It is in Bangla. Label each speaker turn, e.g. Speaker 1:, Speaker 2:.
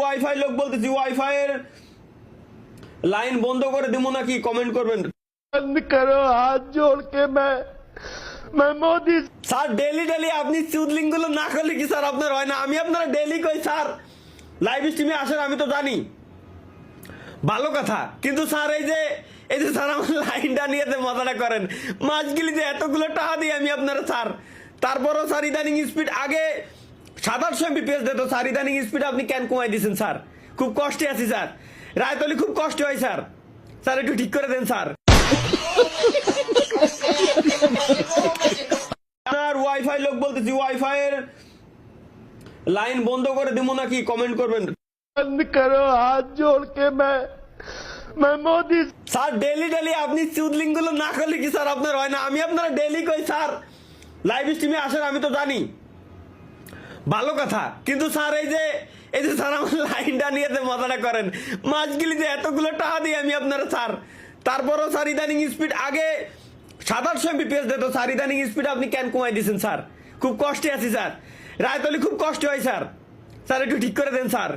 Speaker 1: ওয়াইফাই লোক বলতেছি, ওয়াইফাই এর লাইন বন্ধ করে দিব নাকি কমেন্ট করবেন।
Speaker 2: बंद करो हाथ जोड़ के मैं मोदी
Speaker 1: স্যার ডেলি আপনি চুদলিং গুলো না করলে কি স্যার আপনার হয় না? আমি আপনারা ডেলি কই স্যার লাইভ স্ট্রিমে আসেন, আমি তো জানি ভালো কথা, কিন্তু স্যার এই যে স্যার আমার লাইনটা নিয়ে মজাটা করেন মাছগুলি যে এতগুলো টাকা দিই আমি আপনারা স্যার, তারপরও স্যার ইদানিং স্পিড আগে 700 MBPS দিত স্যার, ইদানিং স্পিড আপনি কেন কমাই দিয়েছেন স্যার? খুব কষ্টে আছি স্যার, রায়তলি খুব কষ্ট হয় স্যার, স্যার একটু ঠিক করে দেন স্যার। আপনার ওয়াইফাই লোক বলতেছি, ওয়াইফাই এর লাইন বন্ধ করে দিব নাকি কমেন্ট করবেন।
Speaker 2: बंद करो हाथ जोड़ के मैं मोदी
Speaker 1: স্যার ডেলি আপনি চুদলিং গুলো না করলে কি স্যার আপনার হয় না? আমি আপনারা ডেলি কই স্যার লাইভ স্ট্রিমে আসেন, আমি তো জানি ভালো কথা, কিন্তু স্যার এই যে স্যার আমার লাইনটা নিয়ে মজাটা করেন মাছগুলি যে এতগুলো টাকা দিই আমি আপনারা স্যার, তারপরও স্যার ইদানিং স্পিড আগে 700 MBPS দিত স্যার, ইদানিং স্পিড আপনি কেন কমাই দিয়েছেন স্যার? খুব কষ্টে আছি স্যার, রায়তলি খুব কষ্ট হয় স্যার, স্যার একটু ঠিক করে দেন স্যার।